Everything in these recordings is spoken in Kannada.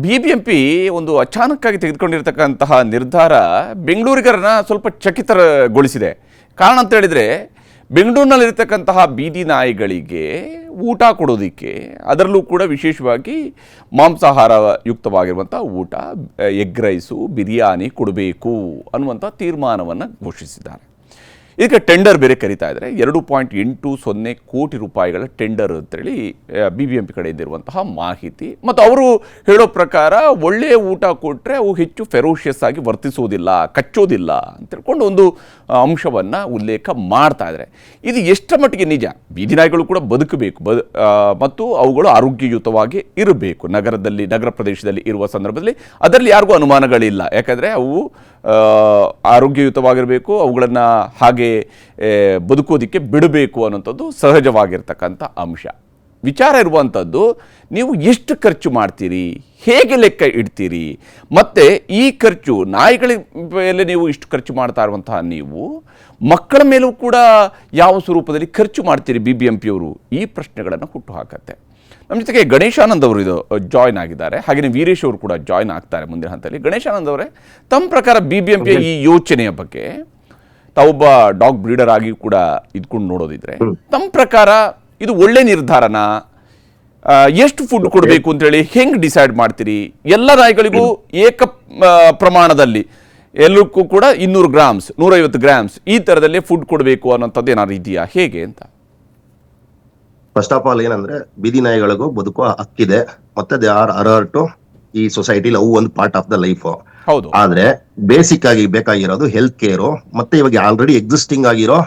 BBMP ಒಂದು ಅಚಾನಕ್ಕಾಗಿ ತೆಗೆದುಕೊಂಡಿರತಕ್ಕಂತಹ ನಿರ್ಧಾರ ಬೆಂಗಳೂರಿಗರನ್ನ ಸ್ವಲ್ಪ ಚಕಿತಗೊಳಿಸಿದೆ. ಕಾರಣ ಅಂತ ಹೇಳಿದ್ರೆ ಬೆಂಗಳೂರಿನಲ್ಲಿರತಕ್ಕಂತಹ ಬೀದಿ ನಾಯಿಗಳಿಗೆ ಊಟ ಕೊಡೋದಕ್ಕೆ, ಅದರಲ್ಲೂ ಕೂಡ ವಿಶೇಷವಾಗಿ ಮಾಂಸಾಹಾರ ಯುಕ್ತವಾಗಿರುವಂಥ ಊಟ, ಎಗ್ ರೈಸು, ಬಿರಿಯಾನಿ ಕೊಡಬೇಕು ಅನ್ನುವಂಥ ತೀರ್ಮಾನವನ್ನು ಘೋಷಿಸಿದ್ದಾರೆ. ಇದಕ್ಕೆ ಟೆಂಡರ್ ಬೇರೆ ಕರೀತಾ ಇದ್ದಾರೆ. 2.80 ಕೋಟಿ ರೂಪಾಯಿಗಳ ಟೆಂಡರ್ ಅಂತೇಳಿ BBMP ಕಡೆಯಿಂದ ಇರುವಂತಹ ಮಾಹಿತಿ. ಮತ್ತು ಅವರು ಹೇಳೋ ಪ್ರಕಾರ ಒಳ್ಳೆಯ ಊಟ ಕೊಟ್ಟರೆ ಅವು ಹೆಚ್ಚು ಫೆರೋಷಿಯಸ್ ಆಗಿ ವರ್ತಿಸೋದಿಲ್ಲ, ಕಚ್ಚೋದಿಲ್ಲ ಅಂತ ಹೇಳ್ಕೊಂಡು ಒಂದು ಅಂಶವನ್ನು ಉಲ್ಲೇಖ ಮಾಡ್ತಾ ಇದ್ದಾರೆ. ಇದು ಎಷ್ಟರ ಮಟ್ಟಿಗೆ ನಿಜ? ಬೀದಿ ನಾಯಿಗಳು ಕೂಡ ಬದುಕಬೇಕು ಮತ್ತು ಅವುಗಳು ಆರೋಗ್ಯಯುತವಾಗಿ ಇರಬೇಕು. ನಗರ ಪ್ರದೇಶದಲ್ಲಿ ಇರುವ ಸಂದರ್ಭದಲ್ಲಿ ಅದರಲ್ಲಿ ಯಾರಿಗೂ ಅನುಮಾನಗಳಿಲ್ಲ. ಯಾಕಂದರೆ ಅವು ಆರೋಗ್ಯಯುತವಾಗಿರಬೇಕು, ಅವುಗಳನ್ನು ಹಾಗೆ ಬದುಕೋದಕ್ಕೆ ಬಿಡಬೇಕು ಅನ್ನೋಂಥದ್ದು ಸಹಜವಾಗಿರ್ತಕ್ಕಂಥ ಅಂಶ. ವಿಚಾರ ಇರುವಂಥದ್ದು ನೀವು ಎಷ್ಟು ಖರ್ಚು ಮಾಡ್ತೀರಿ, ಹೇಗೆ ಲೆಕ್ಕ ಇಡ್ತೀರಿ, ಮತ್ತು ಈ ಖರ್ಚು ನಾಯಿಗಳ ಮೇಲೆ ನೀವು ಇಷ್ಟು ಖರ್ಚು ಮಾಡ್ತಾ ಇರುವಂತಹ ನೀವು ಮಕ್ಕಳ ಮೇಲೂ ಕೂಡ ಯಾವ ಸ್ವರೂಪದಲ್ಲಿ ಖರ್ಚು ಮಾಡ್ತೀರಿ BBMPಯವರು? ಈ ಪ್ರಶ್ನೆಗಳನ್ನು ಹುಟ್ಟು ಹಾಕತ್ತೆ. ನಮ್ಮ ಜೊತೆಗೆ ಗಣೇಶಾನಂದ್ ಅವರು ಜಾಯ್ನ್ ಆಗಿದ್ದಾರೆ. ಹಾಗೆಯೇ ವೀರೇಶ್ ಅವರು ಕೂಡ ಜಾಯ್ನ್ ಆಗ್ತಾರೆ ಮುಂದಿನ ಹಂತದಲ್ಲಿ. ಗಣೇಶಾನಂದ್ ಅವರೇ, ತಮ್ಮ ಪ್ರಕಾರ BBMPಯ ಈ ಯೋಚನೆಯ ಬಗ್ಗೆ, ತಾವೊಬ್ಬ ಡಾಗ್ ಬ್ರೀಡರ್ ಆಗಿ ಕೂಡ ಇದ್ಕೊಂಡು ನೋಡೋದಿದ್ರೆ, ತಮ್ಮ ಪ್ರಕಾರ ಇದು ಒಳ್ಳೆ ನಿರ್ಧಾರನಾ? ಎಷ್ಟು ಫುಡ್ ಕೊಡಬೇಕು ಅಂತೇಳಿ ಹೆಂಗೆ ಡಿಸೈಡ್ ಮಾಡ್ತೀರಿ? ಎಲ್ಲ ನಾಯಿಗಳಿಗೂ ಏಕ ಪ್ರಮಾಣದಲ್ಲಿ ಎಲ್ಲಕ್ಕೂ ಕೂಡ 200 ಗ್ರಾಮ್ಸ್ 150 ಗ್ರಾಮ್ಸ್ ಈ ಥರದಲ್ಲೇ ಫುಡ್ ಕೊಡಬೇಕು ಅನ್ನೋಂಥದ್ದು ಏನಾದ್ರು ಇದೆಯಾ, ಹೇಗೆ ಅಂತ? ಫಸ್ಟ್ ಆಫ್ ಆಲ್ ಏನಂದ್ರೆ, ಬೀದಿ ನಾಯಿಗಳಿಗೂ ಬದುಕುವ ಹಕ್ಕಿದೆ. ಮತ್ತೆ ದೇ ಆರ್ ಅಲರ್ಟ್ ಟು ಈ ಸೊಸೈಟಿಲಿ ಅವು ಒಂದು ಪಾರ್ಟ್ ಆಫ್ ದ ಲೈಫ್. ಹೌದು. ಆದ್ರೆ ಬೇಸಿಕ್ ಆಗಿ ಬೇಕಾಗಿರೋದು ಹೆಲ್ತ್ ಕೇರು, ಮತ್ತೆ ಇವಾಗ ಆಲ್ರೆಡಿ ಎಕ್ಸಿಸ್ಟಿಂಗ್ ಆಗಿರೋ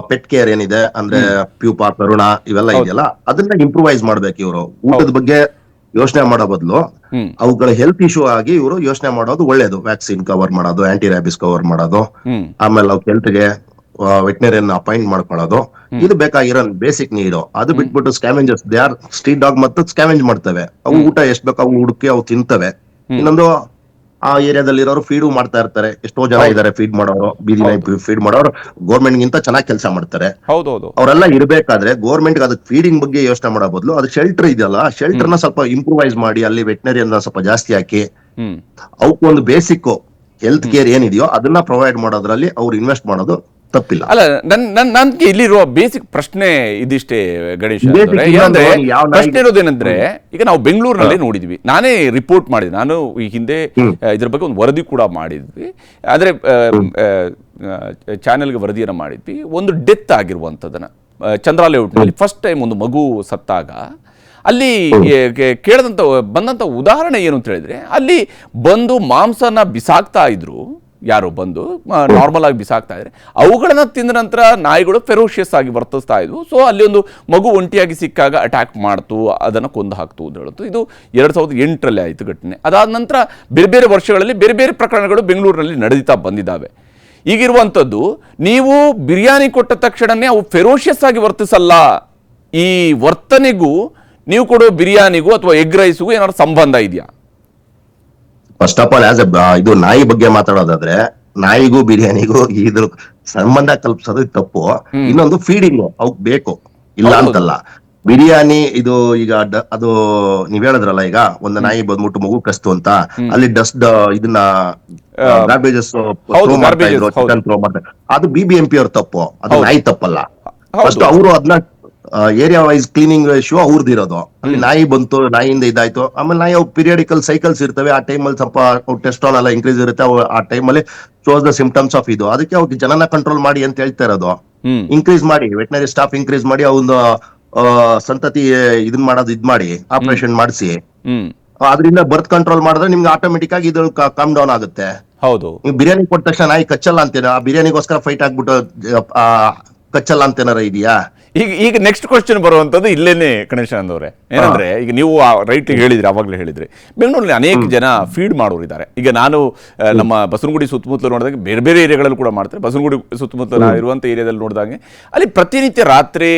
ಪೆಟ್ ಕೇರ್ ಏನಿದೆ ಅಂದ್ರೆ ಪ್ಯೂಪಾ, ಕರುಣ ಇವೆಲ್ಲ ಇದೆಯಲ್ಲ, ಅದನ್ನ ಇಂಪ್ರೂವೈಸ್ ಮಾಡ್ಬೇಕು. ಇವರು ಊಟದ ಬಗ್ಗೆ ಯೋಚನೆ ಮಾಡೋ ಬದಲು ಅವುಗಳ ಹೆಲ್ತ್ ಇಶ್ಯೂ ಆಗಿ ಇವರು ಯೋಚನೆ ಮಾಡೋದು ಒಳ್ಳೇದು. ವ್ಯಾಕ್ಸಿನ್ ಕವರ್ ಮಾಡೋದು, ಆಂಟಿ ರ್ಯಾಬಿಸ್ ಕವರ್ ಮಾಡೋದು, ಆಮೇಲೆ ಅವ್ರ ಹೆಲ್ತ್ಗೆ ವೆಟನರಿಯನ್ ಅಪಾಯಿಂಟ್ ಮಾಡ್ಕೊಳ್ಳೋದು, ಇದು ಬೇಕಾಗಿರೋ ಬೇಸಿಕ್ ನೀಡು. ಅದು ಬಿಟ್ಬಿಟ್ಟು scavengers, they are street dog ಮತ್ತು ಸ್ಕ್ಯಾವೆಂಜ್ ಮಾಡ್ತವೆ. ಅವು ಊಟ ಎಷ್ಟು ಬೇಕೋ ಅವು ಹುಡುಕಿ ಅವು ತಿಂತವೆ. ಇನ್ನೊಂದು, ಆ ಏರಿಯಾದಲ್ಲಿ ಇರೋರು ಫೀಡು ಮಾಡ್ತಾ ಇರ್ತಾರೆ. ಎಷ್ಟೋ ಜನ ಇದಾರೆ ಫೀಡ್ ಮಾಡೋರು, ಬೀದಿ ನಾಯಿ ಫೀಡ್ ಮಾಡೋರು ಗೌರ್ಮೆಂಟ್ ಗಿಂತ ಚೆನ್ನಾಗಿ ಕೆಲಸ ಮಾಡ್ತಾರೆ. ಅವರೆಲ್ಲ ಇರ್ಬೇಕಾದ್ರೆ ಗೌರ್ಮೆಂಟ್ ಅದಕ್ಕೆ ಫೀಡಿಂಗ್ ಬಗ್ಗೆ ಯೋಚನೆ ಮಾಡೋ ಬದಲು ಅದು ಶೆಲ್ಟರ್ ಇದೆಯಲ್ಲ, ಶೆಲ್ಟರ್ ನ ಸ್ವಲ್ಪ ಇಂಪ್ರೂವೈಸ್ ಮಾಡಿ ಅಲ್ಲಿ ವೆಟನರಿಯನ್ ಸ್ವಲ್ಪ ಜಾಸ್ತಿ ಹಾಕಿ ಅವಕ್ಕೆ ಒಂದು ಬೇಸಿಕ್ ಹೆಲ್ತ್ ಕೇರ್ ಏನಿದೆಯೋ ಅದನ್ನ ಪ್ರೊವೈಡ್ ಮಾಡೋದ್ರಲ್ಲಿ ಅವ್ರು ಇನ್ವೆಸ್ಟ್ ಮಾಡೋದು ತಪ್ಪಿಲ್ಲ. ಅಲ್ಲ, ನನ್ಗೆ ಇಲ್ಲಿರುವ ಬೇಸಿಕ್ ಪ್ರಶ್ನೆ ಇದಿಷ್ಟೇ ಗಣೇಶ್. ಪ್ರಶ್ನೆ ಇರೋದೇನಂದ್ರೆ, ಈಗ ನಾವು ಬೆಂಗಳೂರಿನಲ್ಲೇ ನೋಡಿದ್ವಿ, ನಾನೇ ರಿಪೋರ್ಟ್ ಮಾಡಿದ್ವಿ, ನಾನು ಈ ಹಿಂದೆ ಇದ್ರ ಬಗ್ಗೆ ಒಂದು ವರದಿ ಕೂಡ ಮಾಡಿದ್ವಿ. ಆದರೆ ಚಾನೆಲ್ಗೆ ವರದಿಯನ್ನು ಮಾಡಿದ್ವಿ. ಒಂದು ಡೆತ್ ಆಗಿರುವಂಥದ್ದನ್ನ ಚಂದ್ರ ಲೇಔಟ್ನಲ್ಲಿ ಫಸ್ಟ್ ಟೈಮ್ ಒಂದು ಮಗು ಸತ್ತಾಗ ಅಲ್ಲಿ ಬಂದಂಥ ಉದಾಹರಣೆ ಏನು ಅಂತ ಹೇಳಿದ್ರೆ, ಅಲ್ಲಿ ಬಂದು ಮಾಂಸನ ಬಿಸಾಕ್ತಾ ಇದ್ರು, ಯಾರೋ ಬಂದು ನಾರ್ಮಲ್ ಆಗಿ ಬಿಸಾಕ್ತಾ ಇದ್ರೆ ಅವುಗಳನ್ನ ತಿಂದ ನಂತರ ನಾಯಿಗಳು ಫೆರೋಷಿಯಸ್ ಆಗಿ ವರ್ತಿಸ್ತಾ ಇದ್ವು. ಸೊ ಅಲ್ಲಿ ಒಂದು ಮಗು ಒಂಟಿಯಾಗಿ ಸಿಕ್ಕಾಗ ಅಟ್ಯಾಕ್ ಮಾಡ್ತು, ಅದನ್ನು ಕೊಂದು ಹಾಕ್ತು ಅಂತ ಹೇಳುತ್ತೆ. ಇದು 2008ರಲ್ಲಿ ಆಯಿತು ಘಟನೆ. ಅದಾದ ನಂತರ ಬೇರೆ ಬೇರೆ ವರ್ಷಗಳಲ್ಲಿ ಬೇರೆ ಬೇರೆ ಪ್ರಕರಣಗಳು ಬೆಂಗಳೂರಿನಲ್ಲಿ ನಡೆಯುತ್ತಾ ಬಂದಿದ್ದಾವೆ. ಈಗಿರುವಂಥದ್ದು, ನೀವು ಬಿರಿಯಾನಿ ಕೊಟ್ಟ ತಕ್ಷಣವೇ ಅವು ಫೆರೋಷಿಯಸ್ ಆಗಿ ವರ್ತಿಸಲ್ಲ. ಈ ವರ್ತನೆಗೂ ನೀವು ಕೊಡೋ ಬಿರಿಯಾನಿಗೂ ಅಥವಾ ಎಗ್ ರೈಸ್ಗೂ ಏನಾದ್ರು ಸಂಬಂಧ ಇದೆಯಾ? ಫಸ್ಟ್ ಆಫ್ ಆಲ್ ಇದು ನಾಯಿ ಬಗ್ಗೆ ಮಾತಾಡೋದಾದ್ರೆ, ನಾಯಿಗೂ ಬಿರಿಯಾನಿಗೂ ಇದ್ರ ಸಂಬಂಧ ಕಲ್ಪಿಸೋದು ತಪ್ಪು. ಇನ್ನೊಂದು ಫೀಡಿಂಗ್ ಅವಕ್ ಬೇಕು, ಇಲ್ಲ ಅಂತಲ್ಲ. ಬಿರಿಯಾನಿ ಇದು ಈಗ ಅದು ನೀವ್ ಹೇಳಿದ್ರಲ್ಲ, ಈಗ ಒಂದು ನಾಯಿ ಬಂದ್ಬಿಟ್ಟು ಮಗು ಕಸ್ತು ಅಂತ ಅಲ್ಲಿ ಡಸ್ಟ್ ಇದನ್ನ ಗಾರ್ಬೇಜಸ್ ಥ್ರೋ ಮಾಡ್ತಾ ಇದ್ರು, ಚಿಕನ್ ಥ್ರೋ ಮಾಡ್ತಾ, ಅದು BBMP ಅವ್ರ ತಪ್ಪು, ಅದು ನಾಯಿ ತಪ್ಪಲ್ಲ. ಫಸ್ಟ್ ಅವರು ಅದನ್ನ ಏರಿಯಾ ವೈಸ್ ಕ್ಲೀನಿಂಗ್ ರೇಷಿಯೋ ಅವ್ರದ್ದಿರೋದು. ಅಲ್ಲಿ ನಾಯಿ ಬಂತು, ನಾಯಿಯಿಂದ ಇದಾಯ್ತು, ಆಮೇಲೆ ನಾಯಿ ಪೀರಿಯಡಿಕಲ್ ಸೈಕಲ್ಸ್ ಇರ್ತವೆ. ಆ ಟೈಮಲ್ಲಿ ಸ್ವಲ್ಪ ಟೆಸ್ಟ್ರಾನ್ ಎಲ್ಲ ಇನ್ಕ್ರೀಸ್ ಇರುತ್ತೆ. ಆ ಟೈಮಲ್ಲಿ ಶೋಸ್ ದ ಸಿಂಪ್ಟಮ್ಸ್ ಆಫ್ ಇದು. ಅದಕ್ಕೆ ಅವ್ರಿಗೆ ಜನನ ಕಂಟ್ರೋಲ್ ಮಾಡಿ ಅಂತ ಹೇಳ್ತಾ ಇರೋದು. ಇನ್ಕ್ರೀಸ್ ಮಾಡಿ, ವೆಟನರಿ ಸ್ಟಾಫ್ ಇನ್ಕ್ರೀಸ್ ಮಾಡಿ, ಅವನು ಸಂತತಿ ಇದನ್ ಮಾಡೋದು ಇದ್ ಮಾಡಿ ಆಪರೇಷನ್ ಮಾಡಿಸಿ, ಅದರಿಂದ ಬರ್ತ್ ಕಂಟ್ರೋಲ್ ಮಾಡಿದ್ರೆ ನಿಮ್ಗೆ ಆಟೋಮೆಟಿಕ್ ಆಗಿ ಇದು ಕಮ್ ಡೌನ್ ಆಗುತ್ತೆ. ಹೌದು. ನೀವು ಬಿರಿಯಾನಿ ಕೊಟ್ಟ ತಕ್ಷಣ ನಾಯಿ ಕಚ್ಚಲ್ಲ ಅಂತೇನ? ಆ ಬಿರಿಯಾನಿಗೋಸ್ಕರ ಫೈಟ್ ಆಗ್ಬಿಟ್ಟು ಕಚ್ಚಲ್ಲ ಅಂತೇನಾರ ಇದೆಯಾ? ಈಗ ನೆಕ್ಸ್ಟ್ ಕ್ವಶನ್ ಬರುವಂಥದ್ದು ಇಲ್ಲೇನೆ ಗಣೇಶಾನಂದ್ ಅವರೇ, ಏನಂದ್ರೆ, ಈಗ ನೀವು ರೈಟ್ ಹೇಳಿದ್ರಿ, ಅವಾಗಲೇ ಹೇಳಿದ್ರಿ, ಬೆಂಗಳೂರಲ್ಲಿ ಅನೇಕ ಜನ ಫೀಡ್ ಮಾಡೋರು ಇದ್ದಾರೆ. ಈಗ ನಾನು ನಮ್ಮ ಬಸವನಗುಡಿ ಸುತ್ತಮುತ್ತಲು ನೋಡಿದಾಗ ಬೇರೆ ಬೇರೆ ಏರಿಯಾಗಳಲ್ಲೂ ಕೂಡ ಮಾಡ್ತಾರೆ. ಬಸವನಗುಡಿ ಸುತ್ತಮುತ್ತಲು ಇರುವಂಥ ಏರಿಯಾದಲ್ಲಿ ನೋಡಿದಾಗ ಅಲ್ಲಿ ಪ್ರತಿನಿತ್ಯ ರಾತ್ರಿ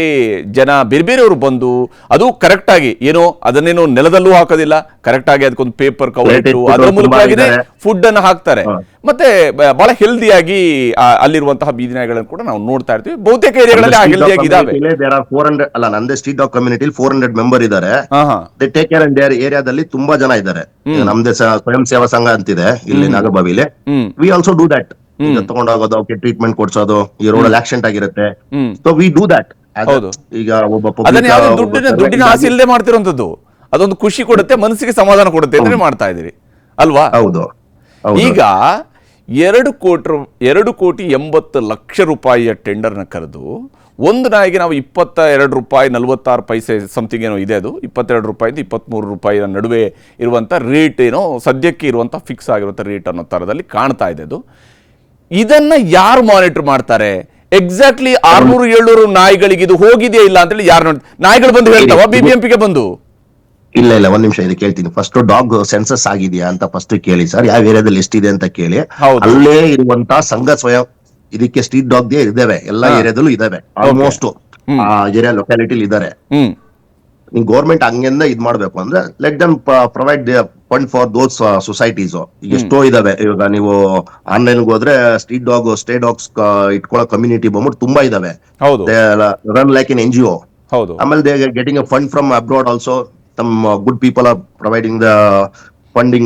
ಜನ ಬೇರೆ ಬೇರೆಯವರು ಬಂದು, ಅದು ಕರೆಕ್ಟಾಗಿ ಏನೋ ಅದನ್ನೇನೋ ನೆಲದಲ್ಲೂ ಹಾಕೋದಿಲ್ಲ, ಕರೆಕ್ಟಾಗಿ ಅದಕ್ಕೊಂದು ಪೇಪರ್ ಕವರ್ ಇಟ್ಟು ಅದರ ಮೂಲಕವಾಗಿನೇ ಫುಡ್ ಅನ್ನು ಹಾಕ್ತಾರೆ. ಮತ್ತೆ ಬಹಳ ಹೆಲ್ದಿಯಾಗಿ ಅಲ್ಲಿರುವಂತಹ ಬೀದಿ ನಾಯಿಗಳನ್ನು ಕೂಡ ನಾವು ನೋಡ್ತಾ ಇರ್ತೀವಿ. ಬಹುತೇಕ ಏರಿಯಾಗಳಲ್ಲಿ ಹೆಲ್ದಿಯಾಗಿ ಇದಾವೆ. ದೇರ್ ಆರ್ 400 ಅಲ್ಲ, ನಂದೇ ಸ್ಟ್ರೀಟ್ ಡಾಗ್ ಕಮ್ಯುನಿಟಿ 400 ಮೆಂಬರ್ ಇದ್ದಾರೆ. ಹಾ ಹಾ they take care and there ಏರಿಯಾದಲ್ಲಿ ತುಂಬಾ ಜನ ಇದ್ದಾರೆ. ನಮ್ದೇ ಸ್ವಯಂ ಸೇವಾ ಸಂಘ ಅಂತಿದೆ ಇಲ್ಲಿ ನಾಗರಬಾವಿಲಿ. We also do that. ತಗೊಂಡೋಗೋದು, ಅವಕ್ಕೆ ಟ್ರೀಟ್ಮೆಂಟ್ ಕೊಡ್ಸೋದು, ಈ ರೋಡಲ್ಲಿ ಆಕ್ಸಿಡೆಂಟ್ ಆಗಿರುತ್ತೆ, ಸೊ ವಿ ಡೂ ದಟ್. ಹೌದು. ಈಗ ಅದನ್ನ ದುಡ್ಡಿನ ಆಸೆ ಇಲ್ಲದೆ ಮಾಡ್ತಿರೋಂಥದ್ದು, ಅದೊಂದು ಖುಷಿ ಕೊಡುತ್ತೆ, ಮನಸ್ಸಿಗೆ ಸಮಾಧಾನ ಕೊಡುತ್ತೆ ಅಂದ್ರೆ ಮಾಡ್ತಾ ಇದೀರಿ ಅಲ್ವಾ? ಹೌದು. ಈಗ 2,80,00,000 ರೂಪಾಯಿಯ ಟೆಂಡರ್ನ ಕರೆದು ಒಂದು ನಾಯಿಗೆ ನಾವು 22 ರೂಪಾಯಿ 46 ಪೈಸೆ ಸಮಥಿಂಗ್ ಏನೋ ಇದೆ, ಅದು 22 ರೂಪಾಯಿಂದ 23 ರೂಪಾಯಿಯ ನಡುವೆ ಇರುವಂಥ ರೇಟ್ ಏನೋ ಸದ್ಯಕ್ಕೆ ಇರುವಂಥ ಫಿಕ್ಸ್ ಆಗಿರುವಂಥ ರೇಟ್ ಅನ್ನೋ ಥರದಲ್ಲಿ ಕಾಣ್ತಾ ಇದೆ ಅದು. ಇದನ್ನ ಯಾರು ಮಾನಿಟರ್ ಮಾಡ್ತಾರೆ? ಎಕ್ಸಾಕ್ಟ್ಲಿ 600-700 ನಾಯಿಗಳಿಗೆ ಇದು ಹೋಗಿದೆಯಾ ಇಲ್ಲ ಅಂತೇಳಿ ಯಾರು ನೋಡಿ? ನಾಯಿಗಳು ಬಂದು ಹೇಳ್ತಾವ BBMPಗೆ ಬಂದು? ಇಲ್ಲ, ಒಂದ್ ನಿಮಿಷ ಇದಕ್ಕೆ ಕೇಳ್ತೀನಿ. ಫಸ್ಟ್ ಡಾಗ್ ಸೆನ್ಸಸ್ ಆಗಿದೆಯಾ ಅಂತ ಫಸ್ಟ್ ಕೇಳಿ ಸರ್, ಯಾವ ಏರಿಯಾದಲ್ಲಿ ಎಷ್ಟಿದೆ ಅಂತ ಕೇಳಿ. ಅಲ್ಲೇ ಇರುವಂತ ಸಂಘ ಸ್ವಯಂ ಇದಕ್ಕೆ ಸ್ಟ್ರೀಟ್ ಡಾಗ್ ಇದಾವೆ, ಎಲ್ಲಾ ಏರಿಯಾದಲ್ಲೂ ಇದಾವೆ, ಆಲ್ಮೋಸ್ಟ್ ಆ ಏರಿಯಾ ಲೊಕ್ಯಾಲಿಟಿಲಿ ಇದಾರೆ. ನೀವು ಗೌರ್ಮೆಂಟ್ ಹಂಗಿಂದ ಇದ್ ಮಾಡ್ಬೇಕು ಅಂದ್ರೆ let them provide fund for those societies. ಎಷ್ಟೋ ಇದಾವೆ. ಇವಾಗ ನೀವು ಆನ್ಲೈನ್ ಹೋದ್ರೆ ಸ್ಟ್ರೀಟ್ ಡಾಗ್ ಸ್ಟೇ ಡಾಗ್ಸ್ ಇಟ್ಕೊಳ್ಳೋ ಕಮ್ಯುನಿಟಿ ಬಂದ್ಬಿಟ್ಟು ತುಂಬಾ ಇದಾವೆ. Run like in NGO. ಆಮೇಲೆ they getting a fund from abroad also. some good people are providing the funding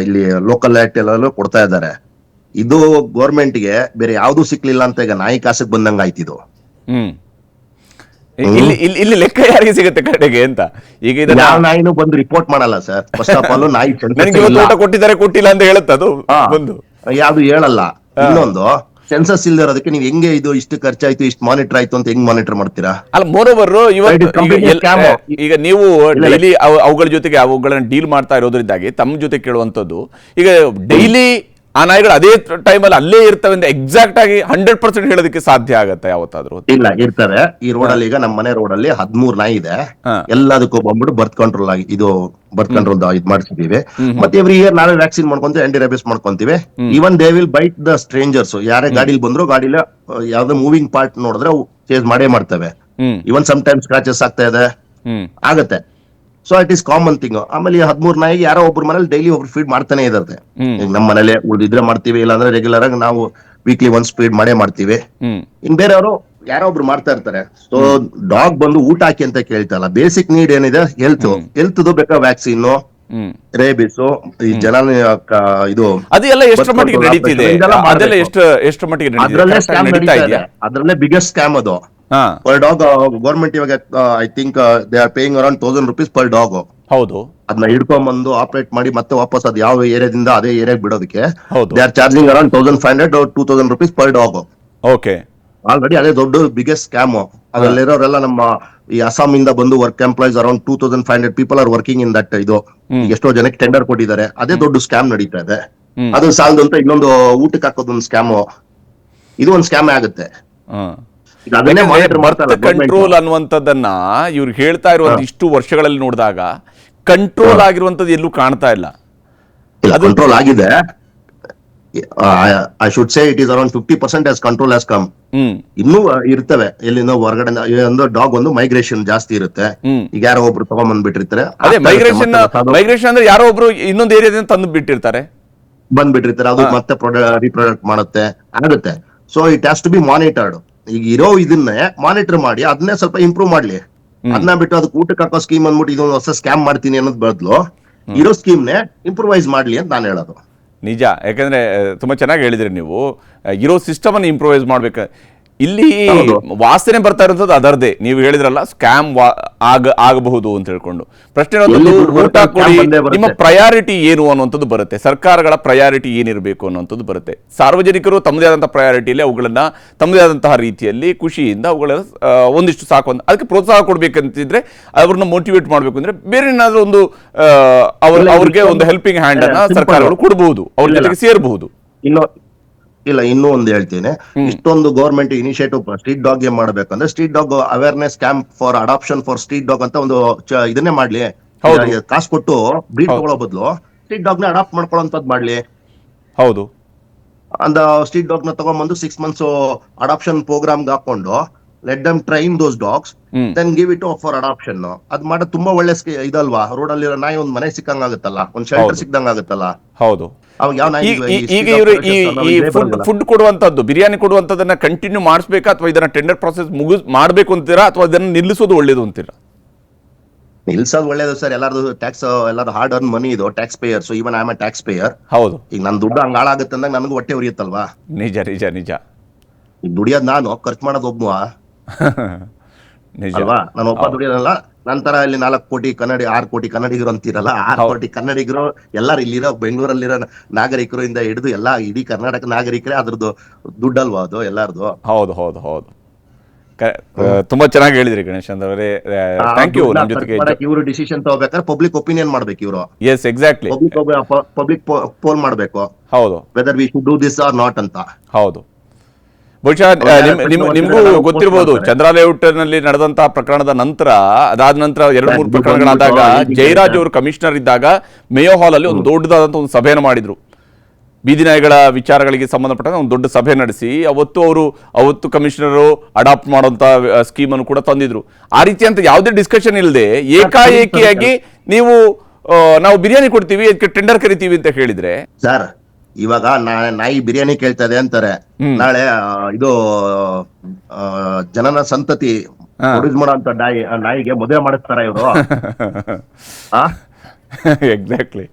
ಇಲ್ಲಿ ಲೋಕಲ್ ಆಕ್ಟ್ ಎಲ್ಲಾನು ಕೊಡ್ತಾ ಇದ್ದಾರೆ. ಇದು ಗೌರ್ಮೆಂಟ್ಗೆ ಬೇರೆ ಯಾವ್ದು ಸಿಕ್ಲಿಲ್ಲ ಅಂತ ಈಗ ನಾಯಿ ಕಾಸಕ್ಕೆ ಬಂದಂಗ ಆಯ್ತಿದು. ಇಲ್ಲಿ ಲೆಕ್ಕ ಯಾರಿಗೆ ಸಿಗುತ್ತೆ ಕಡೆಗೆ ಅಂತ? ಈಗ ಯಾವ ನಾಯಿನೂ ಬಂದು ರಿಪೋರ್ಟ್ ಮಾಡಲ್ಲ ಸರ್. ಫಸ್ಟ್ ಆಫ್ ಆಲ್ ನಾಯಿ ಕೊಟ್ಟಿದ್ದಾರೆ ಕೊಟ್ಟಿಲ್ಲ ಅಂತ ಹೇಳುತ್ತೆ ಅದು ಬಂದು, ಯಾವ್ದು ಹೇಳಲ್ಲ. ಇನ್ನೊಂದು ಸೆನ್ಸಸ್ ಇಲ್ಲದೆ ಇರೋದಕ್ಕೆ ನೀವು ಹೆಂಗೆ ಇದು ಇಷ್ಟು ಖರ್ಚಾಯ್ತು, ಇಷ್ಟು ಮಾನಿಟರ್ ಆಯ್ತು ಅಂತ ಹೆಂಗ್ ಮಾನಿಟರ್ ಮಾಡ್ತೀರಾ? ಅಲ್ಲ, ಮೋರೋವರ್ ಈಗ ನೀವು ಡೈಲಿ ಅವುಗಳ ಜೊತೆಗೆ ಅವುಗಳನ್ನ ಡೀಲ್ ಮಾಡ್ತಾ ಇರೋದ್ರಿಂದಾಗಿ ತಮ್ಮ ಜೊತೆ ಕೇಳುವಂತದ್ದು, ಈಗ ಡೈಲಿ ಆ ನಾಯಿಗಳು ಅದೇ ಟೈಮಲ್ಲಿ ಅಲ್ಲೇ ಇರ್ತವೆ ಅಂತ ಎಕ್ಸಾಕ್ಟ್ ಆಗಿ 100% ಹೇಳೋದಕ್ಕೆ ಸಾಧ್ಯ ಆಗತ್ತೆ ಯಾವತ್ತಾದ್ರೂ? ಇಲ್ಲ, ಇರ್ತವೆ. ಈ ರೋಡಲ್ಲಿ ಈಗ ನಮ್ಮ ಮನೆ ರೋಡಲ್ಲಿ 13 ನಾಯಿ ಇದೆ. ಎಲ್ಲದಕ್ಕೂ ಬಂದ್ಬಿಟ್ಟು ಬರ್ತ್ ಕಂಟ್ರೋಲ್ ಆಗಿ ಇದು ಬರ್ತ್ ಕಂಟ್ರೋಲ್ ಇದ್ ಮಾಡ್ತಿದೀವಿ. ಮತ್ತೆ ಎವ್ರಿ ಇಯರ್ ನಾವೇ ವ್ಯಾಕ್ಸಿನ್ ಮಾಡ್ಕೊಂತೀವಿ, ಆಂಟಿ ರೇಬಿಸ್ ಮಾಡ್ಕೊಂತೀವಿ. Even they will byte the stranger's. ಯಾರೇ ಗಾಡಿಲಿ ಬಂದ್ರು ಗಾಡಿಲಿ ಯಾವ್ದೋ ಮೂವಿಂಗ್ ಪಾರ್ಟ್ ನೋಡಿದ್ರೆ ಚೇಂಜ್ ಮಾಡೇ ಮಾಡ್ತವೆ. ಇವನ್ ಸಮ್ ಟೈಮ್ ಸ್ಕ್ರಾಚಸ್ ಆಗ್ತಾ ಇದೆ, ಆಗತ್ತೆ. So it is common thing. ಆಮೇಲೆ 13 ನಾಯಿಗೆ ಯಾರೋ ಒಬ್ರು ಮನೇಲಿ ಡೈಲಿ ಒಬ್ರು ಫೀಡ್ ಮಾಡ್ತಾನೆ ಇರುತ್ತೆ. ನಮ್ಮ ಮನೇಲಿ ಉಳಿದಿದ್ರೆ ಮಾಡ್ತೀವಿ, ಇಲ್ಲಾಂದ್ರೆ ರೆಗ್ಯುಲರ್ ಆಗಿ ನಾವು ವೀಕ್ಲಿ ಒನ್ಸ್ ಫೀಡ್ ಮಾಡೇ ಮಾಡ್ತೀವಿ. ಇನ್ ಬೇರೆಯವರು ಯಾರೋ ಒಬ್ರು ಮಾಡ್ತಾ ಇರ್ತಾರೆ. ಸೊ ಡಾಗ್ ಬಂದು ಊಟ ಹಾಕಿ ಅಂತ ಕೇಳ್ತಲ್ಲ. ಬೇಸಿಕ್ ನೀಡ್ ಏನಿದೆ ಹೆಲ್ತ್ ಬೇಕಾ ವ್ಯಾಕ್ಸಿನ್, ರೇಬಿಸ್, ಈ ಜನ ಇದು ಅದೆಲ್ಲ ಎಷ್ಟು ಮಟ್ಟಿಗೆ ನಡೀತಿದೆ? ಅದ್ರಲ್ಲೇ ಬಿಗ್ಗೆಸ್ಟ್ ಸ್ಕ್ಯಾಮ್ ಅದು. ಪರ್ ಡಾಗ್ ಗೌರ್ಮೆಂಟ್ ಇವಾಗ I think they are paying around 1000 rupees per dog. ಹೌದು. ಅದನ್ನ ಹಿಡ್ಕೊಂಡ್ಬಂದು ಆಪರೇಟ್ ಮಾಡಿ ಮತ್ತೆ ವಾಪಸ್ ಅದು ಯಾವ ಏರಿಯಾದಿಂದ ಅದೇ ಏರಿಯಾಗೆ ಬಿಡೋದಕ್ಕೆ they are charging around 1500 or 2000 rupees per dog. Okay. Already ಅದೇ ದೊಡ್ಡ ಬಿಗ್ಗೆಸ್ಟ್ ಸ್ಕ್ಯಾಮ್. ಅದರಲ್ಲಿರೋರೆಲ್ಲ ನಮ್ಮ ಈ ಅಸ್ಸಾಂ ಇಂದ ಬಂದು work employees around 2500 people are working in that. ಇದು ಎಷ್ಟೋ ಜನಕ್ಕೆ ಟೆಂಡರ್ ಕೊಟ್ಟಿದ್ದಾರೆ. ಅದೇ ದೊಡ್ಡ ಸ್ಕ್ಯಾಮ್ ನಡೀತಾ ಇದೆ. ಅದು ಸಾಲದು ಅಂತ ಇನ್ನೊಂದು ಊಟಕ್ಕೆ ಹಾಕೋದೊಂದು ಸ್ಕ್ಯಾಮ್. ಇದು ಒಂದು ಸ್ಕ್ಯಾಮ್ ಆಗುತ್ತೆ. ಕಂಟ್ರೋಲ್ ಅನ್ನುವಂಥದ್ದನ್ನ ಇವ್ರು ಹೇಳ್ತಾ ಇರುವಂತ ಇಷ್ಟು ವರ್ಷಗಳಲ್ಲಿ ನೋಡಿದಾಗ ಕಂಟ್ರೋಲ್ ಆಗಿರುವಂತದ್ದು ಎಲ್ಲೂ ಕಾಣ್ತಾ ಇಲ್ಲ. ಕಂಟ್ರೋಲ್ ಆಗಿದೆ. I should say it is around 50% as control has come. ಇನ್ನೂ ಇರ್ತವೆ ಎಲ್ಲಿಂದ ಹೊರಗಡೆ ಒಂದು ಡಾಗ್ ಒಂದು ಮೈಗ್ರೇಷನ್ ಜಾಸ್ತಿ ಇರುತ್ತೆ. ಈಗ ಯಾರೋ ಒಬ್ರು ತಗೊಂಡ್ಬಂದ್ಬಿಟ್ಟಿರ್ತಾರೆ. ಅದೇ ಮೈಗ್ರೇಷನ್ ಅಂದ್ರೆ ಯಾರೋ ಒಬ್ರು ಇನ್ನೊಂದು ಏರಿಯಾದಿಂದ ತಂದು ಬಿಟ್ಟಿರ್ತಾರೆ, ಬಂದ್ಬಿಟ್ಟಿರ್ತಾರೆ. ಅದು ಮತ್ತೆ ರೀಪ್ರೊಡಕ್ಟ್ ಮಾಡುತ್ತೆ, ಆಗುತ್ತೆ. So it has to be monitored. ಈಗ ಇರೋ ಇದನ್ನೇ ಮಾನಿಟರ್ ಮಾಡಿ ಅದನ್ನೇ ಸ್ವಲ್ಪ ಇಂಪ್ರೂವ್ ಮಾಡ್ಲಿ. ಅದನ್ನ ಬಿಟ್ಟು ಅದಕ್ಕೆ ಊಟಕ್ಕೆ ಹಾಕೋ ಸ್ಕೀಮ್ ಅಂದ್ಬಿಟ್ಟು ಇದೊಂದು ಹೊಸ ಸ್ಕ್ಯಾಮ್ ಮಾಡ್ತೀನಿ ಅನ್ನೋದು ಬದಲು ಇರೋ ಸ್ಕೀಮ್ನೇ ಇಂಪ್ರೂವೈಸ್ ಮಾಡ್ಲಿ ಅಂತ ನಾನು ಹೇಳೋದು. ನಿಜ. ಯಾಕಂದ್ರೆ ತುಂಬಾ ಚೆನ್ನಾಗಿ ಹೇಳಿದ್ರಿ ನೀವು. ಇರೋ ಸಿಸ್ಟಮ್ ಅನ್ನು ಇಂಪ್ರೂವೈಸ್ ಮಾಡ್ಬೇಕು. ಇಲ್ಲಿ ವಾಸನೆ ಬರ್ತಾ ಇರೋದು ಅದರದೇ. ನೀವು ಹೇಳಿದ್ರಲ್ಲ ಸ್ಕ್ಯಾಮ್ ಆಗಬಹುದು ಅಂತ ಹೇಳ್ಕೊಂಡು. ಪ್ರಶ್ನೆ ಇರೋದು ಊಟ ಕೊಡಿ, ನಿಮ್ಮ ಪ್ರಯಾರಿಟಿ ಏನು ಅನ್ನುವಂಥದ್ದು ಬರುತ್ತೆ. ಸರ್ಕಾರಗಳ ಪ್ರಯಾರಿಟಿ ಏನಿರಬೇಕು ಅನ್ನುವಂಥದ್ದು ಬರುತ್ತೆ. ಸಾರ್ವಜನಿಕರು ತಮ್ಮದೇ ಆದಂತಹ ಪ್ರಯಾರಿಟಿಯಲ್ಲಿ ಅವುಗಳನ್ನ ತಮ್ಮದೇ ಆದಂತಹ ರೀತಿಯಲ್ಲಿ ಖುಷಿಯಿಂದ ಅವುಗಳ ಒಂದಿಷ್ಟು ಸಾಕು ಅಂತ ಅದಕ್ಕೆ ಪ್ರೋತ್ಸಾಹ ಕೊಡ್ಬೇಕಂತಿದ್ರೆ, ಅವ್ರನ್ನ ಮೋಟಿವೇಟ್ ಮಾಡ್ಬೇಕು ಅಂದ್ರೆ ಬೇರೆ ಏನಾದ್ರೂ ಒಂದು ಅವ್ರಿಗೆ ಒಂದು ಹೆಲ್ಪಿಂಗ್ ಹ್ಯಾಂಡ್ ಅನ್ನ ಸರ್ಕಾರಗಳು ಕೊಡಬಹುದು, ಅವ್ರ ಜೊತೆಗೆ ಸೇರಬಹುದು. ಇನ್ನೂ ಒಂದು ಹೇಳ್ತೀನಿ. ಇಷ್ಟೊಂದು ಗೌರ್ಮೆಂಟ್ ಇನಿಷಿಯೇಟಿವ್ ಸ್ಟ್ರೀಟ್ ಡಾಗ್ ಗೆ ಮಾಡ್ಬೇಕಂದ್ರೆ street dog awareness camp for adoption for street dog ಅಂತ ಒಂದು ಇದನ್ನೇ ಮಾಡ್ಲಿ. ಕಾಸು ಕೊಟ್ಟು ಬ್ರೀಡ್ ತಗೊಳ್ಳೋ ಬದಲು ಸ್ಟ್ರೀಟ್ ಡಾಗ್ ನ ಅಡಾಪ್ಟ್ ಮಾಡ್ಕೊಳ್ಳೋಂಥದ್ದು ಮಾಡ್ಲಿ. ಹೌದು. ಅಂದ ಸ್ಟ್ರೀಟ್ ಡಾಗ್ ನ ತಗೊಂಡ್ಬಂದು 6 months ಅಡಾಪ್ಷನ್ ಪ್ರೋಗ್ರಾಮ್ ಹಾಕೊಂಡು let them train those dogs, hmm. Then give it for adoption. ಅದ್ ಮಾಡೋದು ತುಂಬಾ ಒಳ್ಳೆ ಇದಲ್ವಾ? ರೋಡ್ ಅಲ್ಲಿ ನಾಯಿ ಒಂದ್ ಮನೆ ಸಿಕ್ಕಂಗ ಆಗುತ್ತಲ್ಲ, ಒಂದ್ ಶೆಲ್ಟರ್ ಹೌದು. ಸಿಕ್ಕಂಗ ಆಗುತ್ತಲ್ಲ. ಹೌದು. ಅವಾಗ ಯಾವ ನಾಯಿ ಈಗ ಇವರು ಈ ಫುಡ್ ಕೊಡುವಂತದ್ದು, ಬಿರಿಯಾನಿ ಕೊಡುವಂತದನ್ನ ಕಂಟಿನ್ಯೂ ಮಾಡಿಸ್ಬೇಕಾ ಅಥವಾ ಇದನ್ನ ಟೆಂಡರ್ ಪ್ರಾಸೆಸ್ ಮಾಡ್ಬೇಕು ಅಂತೀರಾ ಅಥವಾ ಇದನ್ನ ನಿಲ್ಲಿಸೋದು ಒಳ್ಳೇದು ಅಂತೀರಾ? ನಿಲ್ಸೋದು ಒಳ್ಳೇದು ಸರ್. ಎಲ್ಲಾರ್ದು ಟ್ಯಾಕ್ಸ್, ಎಲ್ಲಾರು ಹಾರ್ಡ್ ಅರ್ನ್ ಮನಿ ಇದು, tax pair. So even I am A tax pair. ಹೌದು. ಈಗ ನನ್ ದುಡ್ಡು ಹಂಗ ಹಾಳಾಗುತ್ತೆ ಅಂದಾಗ ನನಗೂ ಹೊಟ್ಟೆ ಉರಿಯುತ್ತಲ್ವಾ? ನಿಜ ನಿಜ ನಿಜ. ಈಗ ದುಡಿಯೋದ್ ನಾನು, ಖರ್ಚು ಮಾಡೋದು ಒಬ್ಬ ನಿಜ ಅಲ್ವಾ? ನಾನು ಒಬ್ಬ ದುಡಿಯೋದಲ್ಲ. ನಂತರ ಇಲ್ಲಿ 4 ಕೋಟಿ ಕನ್ನಡಿ, 6 ಕೋಟಿ ಕನ್ನಡಿಗರು ಅಂತೀರಲ್ಲ, 6 ಹೌದು. ಕೋಟಿ ಕನ್ನಡಿಗರು ಎಲ್ಲಾರು ಇಲ್ಲಿರೋ ಬೆಂಗಳೂರಲ್ಲಿರೋ ನಾಗರಿಕರು ಇಂದ ಹಿಡಿದು ಎಲ್ಲಾ ಇಡೀ ಕರ್ನಾಟಕ ನಾಗರಿಕರೇ ಅದ್ರದ್ದು ದುಡ್ಡಲ್ವಾ ಅದು ಎಲ್ಲಾರ್ದು? ಹೌದು ಹೌದು ಹೌದು. ತುಂಬಾ ಚೆನ್ನಾಗಿ ಹೇಳಿದ್ರಿ ಗಣೇಶ್ ಅವರೇ. Thank you. ನಮ್ಮ ಜೊತೆಗೆ ಇವರು ಡಿಸಿಷನ್ ತಗೋಬೇಕಾದ್ರೆ ಪಬ್ಲಿಕ್ ಒಪಿನಿಯನ್ ಮಾಡ್ಬೇಕು. ಇವರು ಎಸ್ ಎಕ್ಸಾಕ್ಟ್ಲಿ ಪಬ್ಲಿಕ್ ಪೋಲ್ ಮಾಡ್ಬೇಕು, ಹೌದು whether we should do this or not ಅಂತ. ಹೌದು. ಬಹುಶಃ ನಿಮಗೂ ಗೊತ್ತಿರಬಹುದು, ಚಂದ್ರ ಲೇಔಟ್ ನಲ್ಲಿ ನಡೆದಂತಹ ಪ್ರಕರಣದ ನಂತರ, ಅದಾದ ನಂತರ 2-3 ಪ್ರಕರಣಗಳಾದಾಗ ಜಯರಾಜ್ ಅವರು ಕಮಿಷನರ್ ಇದ್ದಾಗ ಮೇಯೋ ಹಾಲ್ ಅಲ್ಲಿ ಒಂದು ದೊಡ್ಡದಾದಂತ ಒಂದು ಸಭೆಯನ್ನು ಮಾಡಿದ್ರು. ಬೀದಿ ನಾಯಿಗಳ ವಿಚಾರಗಳಿಗೆ ಸಂಬಂಧಪಟ್ಟ ಒಂದು ದೊಡ್ಡ ಸಭೆ ನಡೆಸಿ ಅವತ್ತು ಕಮಿಷನರು ಅಡಾಪ್ಟ್ ಮಾಡುವಂತ ಸ್ಕೀಮ್ ಅನ್ನು ಕೂಡ ತಂದಿದ್ರು. ಆ ರೀತಿ ಅಂತ ಯಾವುದೇ ಡಿಸ್ಕಷನ್ ಇಲ್ಲದೆ ಏಕಾಏಕಿಯಾಗಿ ನಾವು ಬಿರಿಯಾನಿ ಕೊಡ್ತೀವಿ, ಅದಕ್ಕೆ ಟೆಂಡರ್ ಕರಿತೀವಿ ಅಂತ ಹೇಳಿದ್ರೆ ಸರ್, ಇವಾಗ ನಾಯಿ ಬಿರಿಯಾನಿ ಕೇಳ್ತದೆ ಅಂತಾರೆ, ನಾಳೆ ಇದು ಜನನ ಸಂತತಿ ಪ್ರೊಡ್ಯೂಸ್ ಮಾಡೋ ಅಂತ ನಾಯಿಗೆ ಮದುವೆ ಮಾಡಿಸ್ತಾರ ಇವರು? ಎಕ್ಸಾಕ್ಟ್ಲಿ.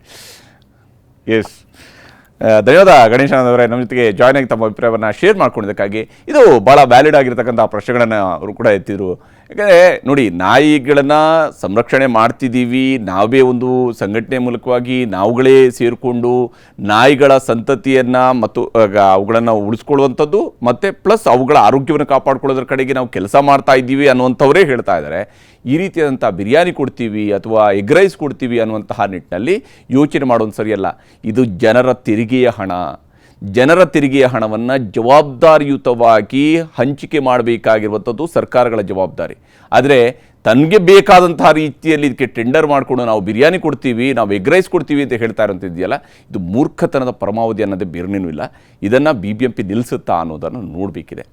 ಎಸ್. ಧನ್ಯವಾದ ಗಣೇಶ್ ಅವರೇ, ನಮ್ಮ ಜೊತೆಗೆ ಜಾಯ್ನ್ ಆಗಿ ತಮ್ಮ ಅಭಿಪ್ರಾಯವನ್ನು ಶೇರ್ ಮಾಡ್ಕೊಂಡಿದ್ದಕ್ಕಾಗಿ. ಇದು ಭಾಳ ವ್ಯಾಲಿಡ್ ಆಗಿರ್ತಕ್ಕಂಥ ಪ್ರಶ್ನೆಗಳನ್ನು ಅವರು ಕೂಡ ಎತ್ತಿದ್ರು. ಯಾಕಂದರೆ ನೋಡಿ, ನಾಯಿಗಳನ್ನು ಸಂರಕ್ಷಣೆ ಮಾಡ್ತಿದ್ದೀವಿ, ನಾವೇ ಒಂದು ಸಂಘಟನೆ ಮೂಲಕವಾಗಿ ನಾವುಗಳೇ ಸೇರಿಕೊಂಡು ನಾಯಿಗಳ ಸಂತತಿಯನ್ನು ಮತ್ತು ಅವುಗಳನ್ನು ಉಳಿಸ್ಕೊಳ್ಳುವಂಥದ್ದು ಮತ್ತು ಪ್ಲಸ್ ಅವುಗಳ ಆರೋಗ್ಯವನ್ನು ಕಾಪಾಡ್ಕೊಳ್ಳೋದ್ರ ಕಡೆಗೆ ನಾವು ಕೆಲಸ ಮಾಡ್ತಾ ಇದ್ದೀವಿ ಅನ್ನುವಂಥವರೇ ಹೇಳ್ತಾ ಇದ್ದಾರೆ. ಈ ರೀತಿಯಾದಂಥ ಬಿರಿಯಾನಿ ಕೊಡ್ತೀವಿ ಅಥವಾ ಎಗ್ ರೈಸ್ ಕೊಡ್ತೀವಿ ಅನ್ನುವಂತಹ ನಿಟ್ಟಿನಲ್ಲಿ ಯೋಚನೆ ಮಾಡೋದು ಸರಿಯಲ್ಲ. ಇದು ಜನರ ತೆರಿಗೆಯ ಹಣ. ಜನರ ತೆರಿಗೆಯ ಹಣವನ್ನು ಜವಾಬ್ದಾರಿಯುತವಾಗಿ ಹಂಚಿಕೆ ಮಾಡಬೇಕಾಗಿರುವಂಥದ್ದು ಸರ್ಕಾರಗಳ ಜವಾಬ್ದಾರಿ. ಆದರೆ ತನಗೆ ಬೇಕಾದಂತಹ ರೀತಿಯಲ್ಲಿ ಇದಕ್ಕೆ ಟೆಂಡರ್ ಮಾಡಿಕೊಂಡು ನಾವು ಬಿರಿಯಾನಿ ಕೊಡ್ತೀವಿ, ನಾವು ಎಗ್ ರೈಸ್ ಕೊಡ್ತೀವಿ ಅಂತ ಹೇಳ್ತಾ ಇರೋಂಥದ್ದಿದೆಯಲ್ಲ, ಇದು ಮೂರ್ಖತನದ ಪರಮಾವಧಿ ಅನ್ನೋದೇ ಬೇರೆನೇನೂ ಇಲ್ಲ. ಇದನ್ನು BBMP ನಿಲ್ಲಿಸುತ್ತಾ ಅನ್ನೋದನ್ನು ನೋಡಬೇಕಿದೆ.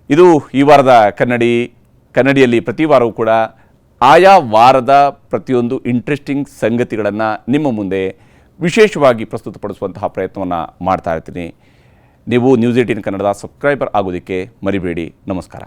ಇದು ಈ ವಾರದ ಕನ್ನಡಿಯಲ್ಲಿ ಪ್ರತಿ ವಾರವೂ ಕೂಡ ಆಯಾ ವಾರದ ಪ್ರತಿಯೊಂದು ಇಂಟ್ರೆಸ್ಟಿಂಗ್ ಸಂಗತಿಗಳನ್ನು ನಿಮ್ಮ ಮುಂದೆ ವಿಶೇಷವಾಗಿ ಪ್ರಸ್ತುತಪಡಿಸುವಂತಹ ಪ್ರಯತ್ನವನ್ನು ಮಾಡ್ತಾ ಇರ್ತೀನಿ. ನೀವು ನ್ಯೂಸ್ 18 ಕನ್ನಡದ ಸಬ್ಸ್ಕ್ರೈಬರ್ ಆಗೋದಕ್ಕೆ ಮರಿಬೇಡಿ. ನಮಸ್ಕಾರ.